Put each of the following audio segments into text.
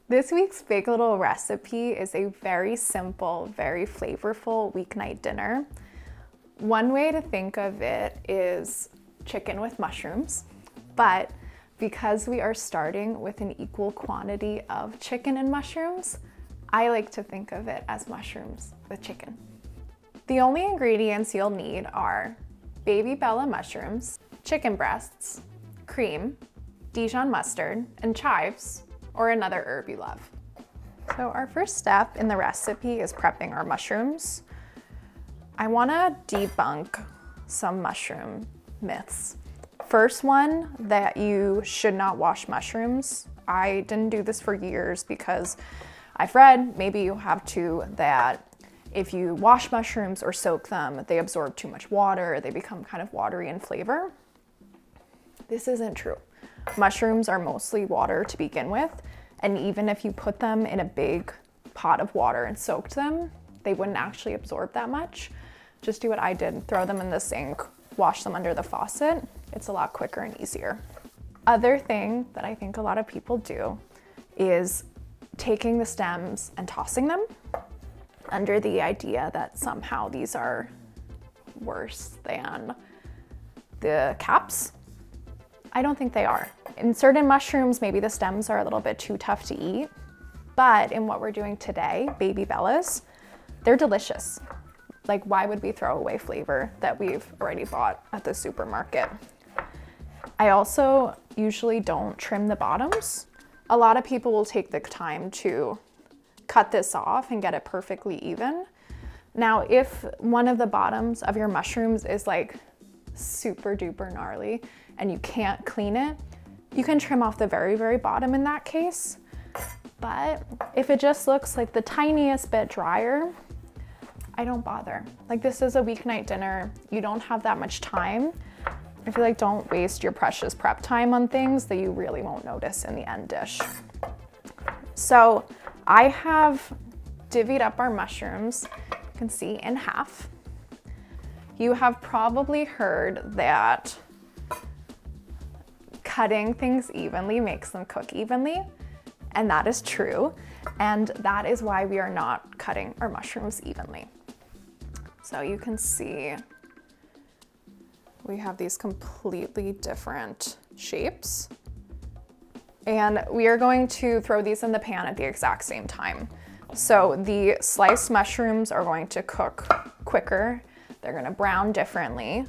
This week's big little recipe is a very simple, very flavorful weeknight dinner. One way to think of it is chicken with mushrooms, but because we are starting with an equal quantity of chicken and mushrooms, I like to think of it as mushrooms with chicken. The only ingredients you'll need are baby Bella mushrooms, chicken breasts, cream, Dijon mustard, and chives, or another herb you love. So our first step in the recipe is prepping our mushrooms. I wanna debunk some mushroom myths. First one, that you should not wash mushrooms. I didn't do this for years because I've read, maybe you have to, that if you wash mushrooms or soak them, they absorb too much water, they become kind of watery in flavor. This isn't true. Mushrooms are mostly water to begin with, and even if you put them in a big pot of water and soaked them, they wouldn't actually absorb that much. Just do what I did, throw them in the sink, wash them under the faucet. It's a lot quicker and easier. Other thing that I think a lot of people do is taking the stems and tossing them under the idea that somehow these are worse than the caps. I don't think they are. In certain mushrooms, maybe the stems are a little bit too tough to eat, but in what we're doing today, baby Bellas, they're delicious. Like, why would we throw away flavor that we've already bought at the supermarket? I also usually don't trim the bottoms. A lot of people will take the time to cut this off and get it perfectly even. Now, if one of the bottoms of your mushrooms is like super duper gnarly and you can't clean it, you can trim off the very, very bottom in that case. But if it just looks like the tiniest bit drier, I don't bother. Like, this is a weeknight dinner. You don't have that much time. I feel like don't waste your precious prep time on things that you really won't notice in the end dish. So I have divvied up our mushrooms, you can see, in half. You have probably heard that cutting things evenly makes them cook evenly, and that is true. And that is why we are not cutting our mushrooms evenly. So you can see we have these completely different shapes. And we are going to throw these in the pan at the exact same time. So the sliced mushrooms are going to cook quicker. They're gonna brown differently.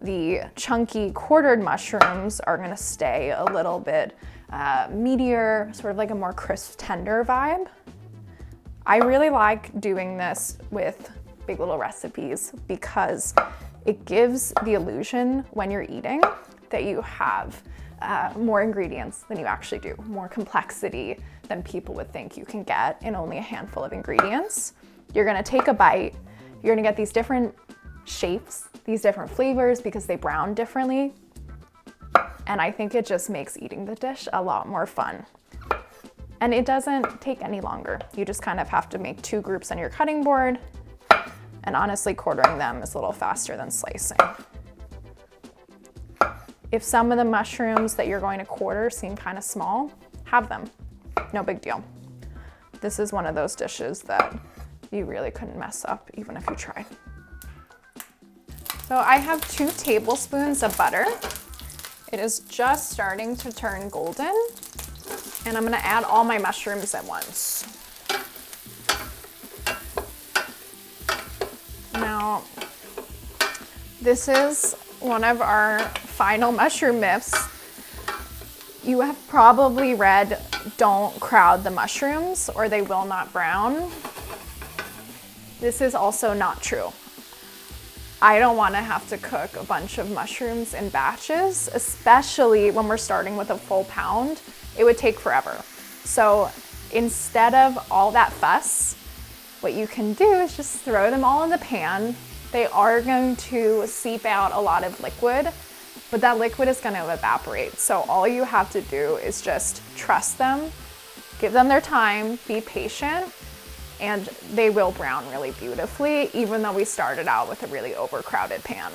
The chunky quartered mushrooms are gonna stay a little bit meatier, sort of like a more crisp, tender vibe. I really like doing this with big little recipes because it gives the illusion when you're eating that you have more ingredients than you actually do, more complexity than people would think you can get in only a handful of ingredients. You're gonna take a bite, you're gonna get these different shapes, these different flavors because they brown differently. And I think it just makes eating the dish a lot more fun. And it doesn't take any longer. You just kind of have to make two groups on your cutting board. And honestly, quartering them is a little faster than slicing. If some of the mushrooms that you're going to quarter seem kind of small, have them. No big deal. This is one of those dishes that you really couldn't mess up even if you tried. So I have 2 tablespoons of butter. It is just starting to turn golden, and I'm gonna add all my mushrooms at once. Now, this is one of our final mushroom myths. You have probably read, don't crowd the mushrooms or they will not brown. This is also not true. I don't want to have to cook a bunch of mushrooms in batches, especially when we're starting with a full pound. It would take forever. So instead of all that fuss, what you can do is just throw them all in the pan. They are going to seep out a lot of liquid, but that liquid is going to evaporate. So all you have to do is just trust them, give them their time, be patient, and they will brown really beautifully, even though we started out with a really overcrowded pan.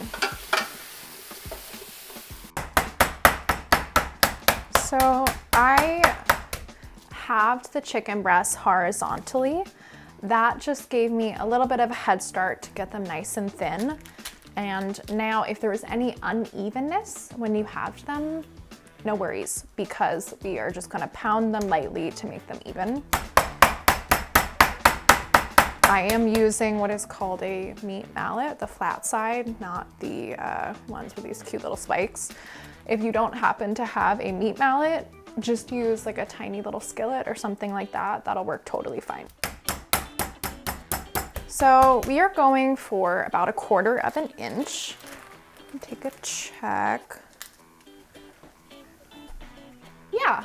So I halved the chicken breasts horizontally. That just gave me a little bit of a head start to get them nice and thin. And now if there was any unevenness when you halved them, no worries, because we are just gonna pound them lightly to make them even. I am using what is called a meat mallet, the flat side, not the ones with these cute little spikes. If you don't happen to have a meat mallet, just use like a tiny little skillet or something like that. That'll work totally fine. So we are going for about 1/4 of an inch. Take a check. Yeah.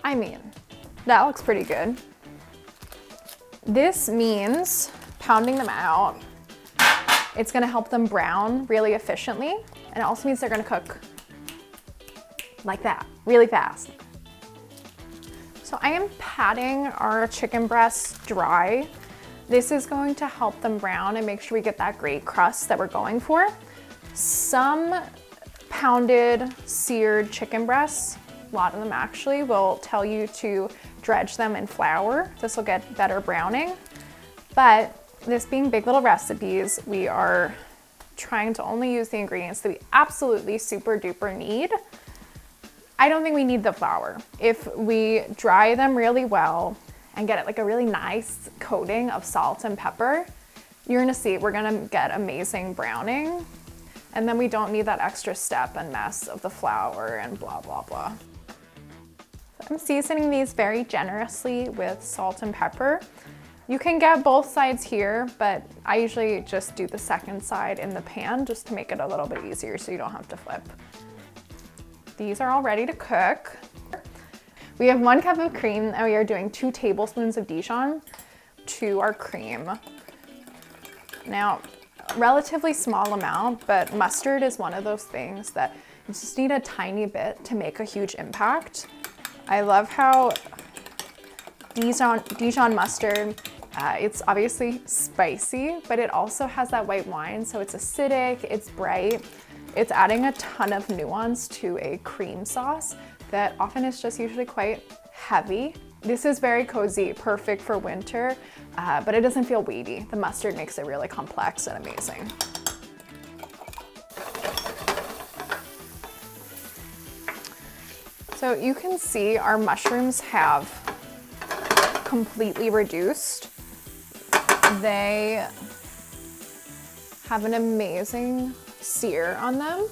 I mean, that looks pretty good. This means pounding them out. It's gonna help them brown really efficiently. And it also means they're gonna cook like that, really fast. So I am patting our chicken breasts dry. This is going to help them brown and make sure we get that great crust that we're going for. Some pounded, seared chicken breasts, a lot of them actually, will tell you to dredge them in flour. This will get better browning. But this being Big Little Recipes, we are trying to only use the ingredients that we absolutely super duper need. I don't think we need the flour. If we dry them really well and get it like a really nice coating of salt and pepper, you're gonna see we're gonna get amazing browning. And then we don't need that extra step and mess of the flour and blah, blah, blah. So I'm seasoning these very generously with salt and pepper. You can get both sides here, but I usually just do the second side in the pan just to make it a little bit easier so you don't have to flip. These are all ready to cook. We have 1 cup of cream and we are doing 2 tablespoons of Dijon to our cream. Now, relatively small amount, but mustard is one of those things that you just need a tiny bit to make a huge impact. I love how Dijon mustard, it's obviously spicy, but it also has that white wine, so it's acidic, it's bright. It's adding a ton of nuance to a cream sauce that often is just usually quite heavy. This is very cozy, perfect for winter, but it doesn't feel weedy. The mustard makes it really complex and amazing. So you can see our mushrooms have completely reduced. They have an amazing sear on them.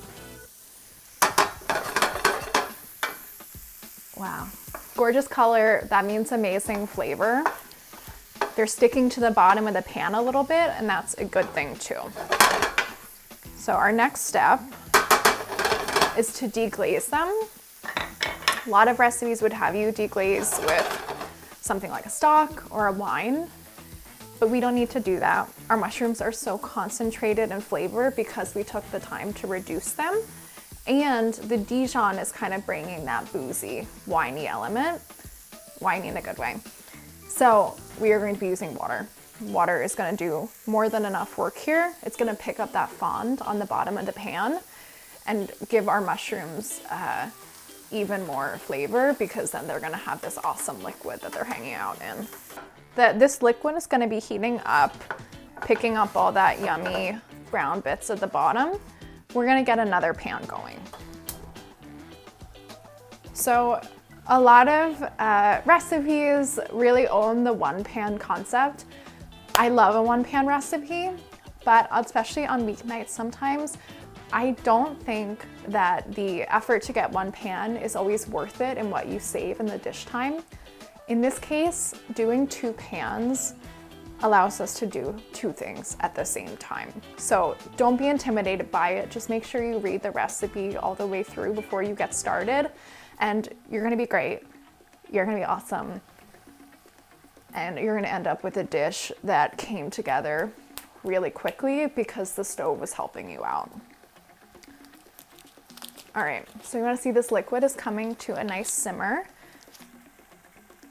Wow, gorgeous color. That means amazing flavor. They're sticking to the bottom of the pan a little bit, and that's a good thing too. So our next step is to deglaze them. A lot of recipes would have you deglaze with something like a stock or a wine, but we don't need to do that. Our mushrooms are so concentrated in flavor because we took the time to reduce them. And the Dijon is kind of bringing that boozy, winey element, winey in a good way. So we are going to be using water. Water is going to do more than enough work here. It's going to pick up that fond on the bottom of the pan and give our mushrooms even more flavor, because then they're going to have this awesome liquid that they're hanging out in. This liquid is going to be heating up, picking up all that yummy brown bits at the bottom. We're going to get another pan going. So a lot of recipes really own the one pan concept. I love a one pan recipe, but especially on weeknights sometimes, I don't think that the effort to get one pan is always worth it in what you save in the dish time. In this case, doing 2 pans allows us to do 2 things at the same time. So don't be intimidated by it. Just make sure you read the recipe all the way through before you get started, and you're gonna be great. You're gonna be awesome. And you're gonna end up with a dish that came together really quickly because the stove was helping you out. All right, so you wanna see this liquid is coming to a nice simmer.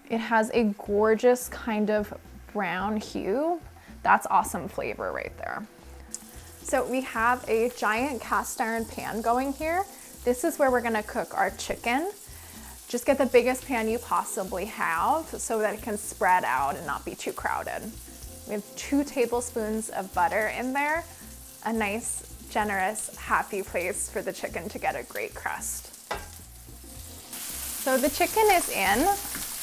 It has a gorgeous kind of brown hue. That's awesome flavor right there. So we have a giant cast iron pan going here. This is where we're gonna cook our chicken. Just get the biggest pan you possibly have so that it can spread out and not be too crowded. We have 2 tablespoons of butter in there, a nice, generous, happy place for the chicken to get a great crust. So the chicken is in.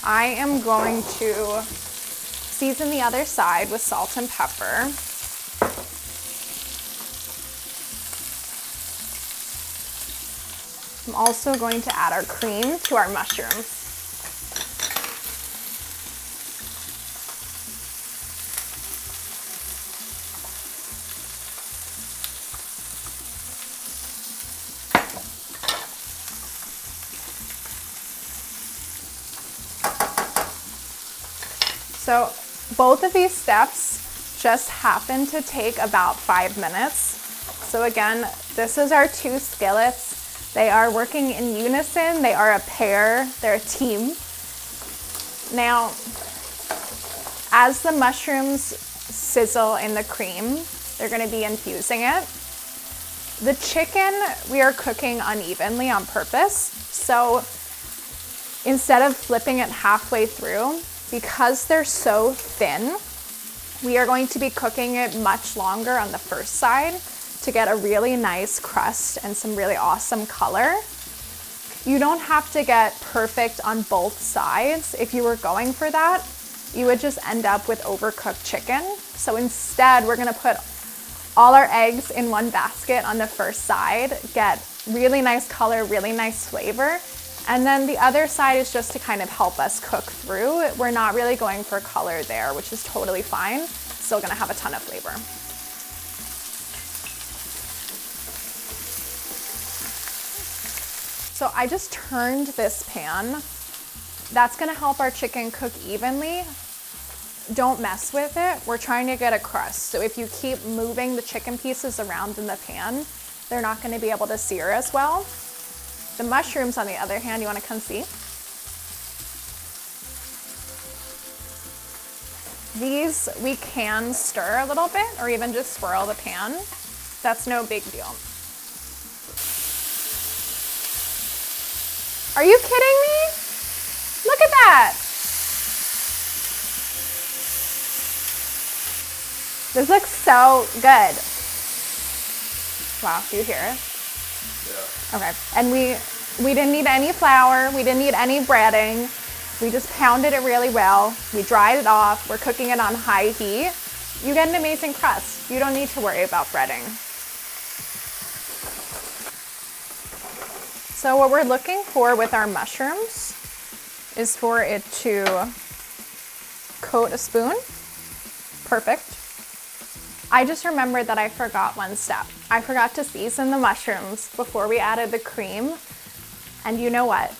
I am going to season the other side with salt and pepper. I'm also going to add our cream to our mushrooms. So both of these steps just happen to take about 5 minutes. So again, this is our 2 skillets. They are working in unison. They are a pair. They're a team. Now, as the mushrooms sizzle in the cream, they're going to be infusing it. The chicken, we are cooking unevenly on purpose. So instead of flipping it halfway through, because they're so thin, we are going to be cooking it much longer on the first side to get a really nice crust and some really awesome color. You don't have to get perfect on both sides. If you were going for that, you would just end up with overcooked chicken. So instead, we're gonna put all our eggs in one basket on the first side, get really nice color, really nice flavor. And then the other side is just to kind of help us cook through. We're not really going for color there, which is totally fine. Still gonna have a ton of flavor. So I just turned this pan. That's gonna help our chicken cook evenly. Don't mess with it. We're trying to get a crust. So if you keep moving the chicken pieces around in the pan, they're not gonna be able to sear as well. The mushrooms, on the other hand, you wanna come see? These we can stir a little bit or even just swirl the pan. That's no big deal. Are you kidding me? Look at that. This looks so good. Wow, do you hear it? Yeah. Okay, and we didn't need any flour, we didn't need any breading. We just pounded it really well. We dried it off. We're cooking it on high heat. You get an amazing crust. You don't need to worry about breading. So what we're looking for with our mushrooms is for it to coat a spoon. Perfect. I just remembered that I forgot one step. I forgot to season the mushrooms before we added the cream. And you know what?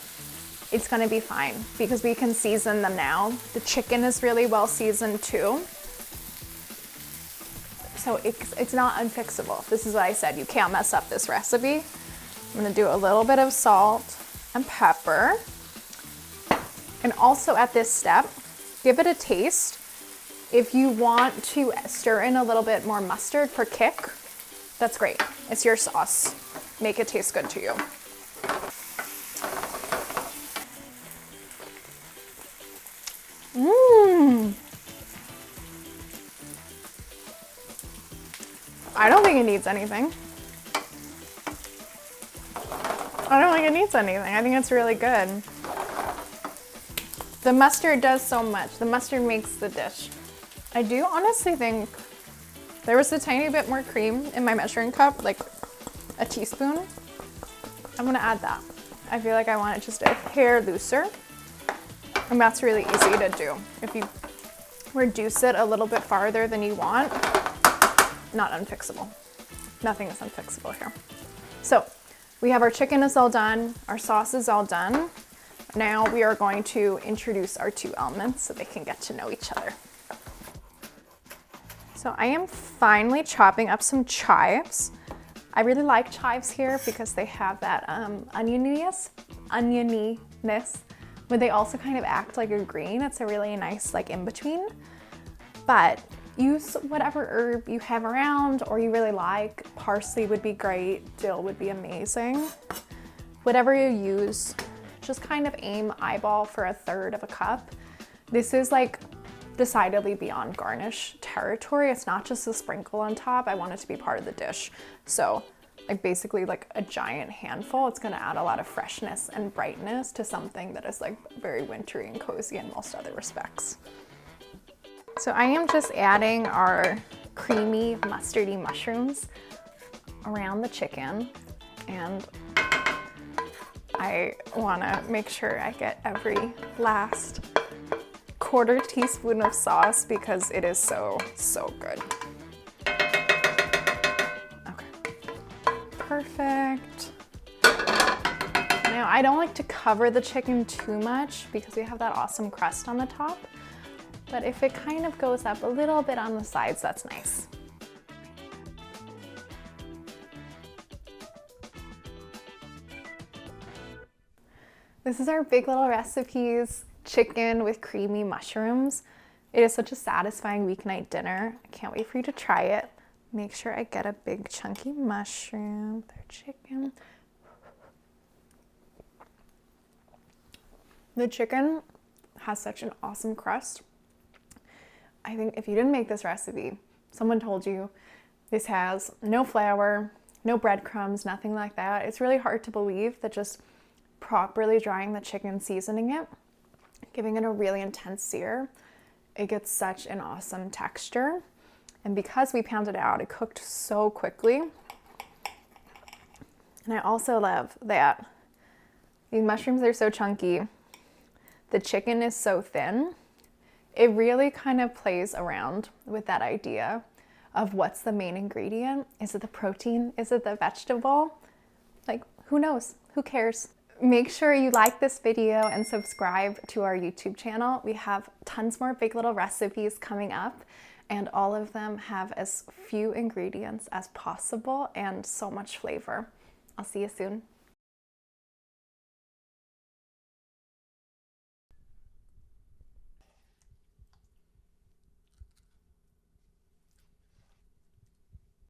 It's gonna be fine because we can season them now. The chicken is really well seasoned too. So it's not unfixable. This is what I said, you can't mess up this recipe. I'm gonna do a little bit of salt and pepper. And also at this step, give it a taste. If you want to stir in a little bit more mustard for kick, that's great. It's your sauce. Make it taste good to you. I don't think it needs anything. I don't think it needs anything. I think it's really good. The mustard does so much. The mustard makes the dish. I do honestly think there was a tiny bit more cream in my measuring cup, like a teaspoon. I'm gonna add that. I feel like I want it just a hair looser. And that's really easy to do. If you reduce it a little bit farther than you want, not unfixable. Nothing is unfixable here. So we have our chicken is all done, our sauce is all done. Now we are going to introduce our 2 elements so they can get to know each other. So I am finally chopping up some chives. I really like chives here because they have that onioniness, but they also kind of act like a green. It's a really nice like in between. But use whatever herb you have around or you really like. Parsley would be great, dill would be amazing. Whatever you use, Just kind of aim eyeball for 1/3 of a cup. This is like decidedly beyond garnish territory. It's not just a sprinkle on top. I want it to be part of the dish. So like basically like a giant handful. It's gonna add a lot of freshness and brightness to something that is like very wintry and cozy in most other respects. So I am just adding our creamy mustardy mushrooms around the chicken, and I wanna make sure I get every last 1/4 teaspoon of sauce because it is so, so good. Okay, perfect. Now I don't like to cover the chicken too much because we have that awesome crust on the top, but if it kind of goes up a little bit on the sides, that's nice. This is our Big Little Recipes chicken with creamy mushrooms. It is such a satisfying weeknight dinner. I can't wait for you to try it. Make sure I get a big chunky mushroom with our chicken. The chicken has such an awesome crust. I think if you didn't make this recipe, someone told you this has no flour, no breadcrumbs, nothing like that. It's really hard to believe that just properly drying the chicken, seasoning it, giving it a really intense sear, it gets such an awesome texture. And because we pounded it out, it cooked so quickly. And I also love that these mushrooms are so chunky. The chicken is so thin. It really kind of plays around with that idea of what's the main ingredient. Is it the protein? Is it the vegetable? Like, who knows? Who cares? Make sure you like this video and subscribe to our YouTube channel. We have tons more Big Little recipes coming up, and all of them have as few ingredients as possible and so much flavor. I'll see you soon.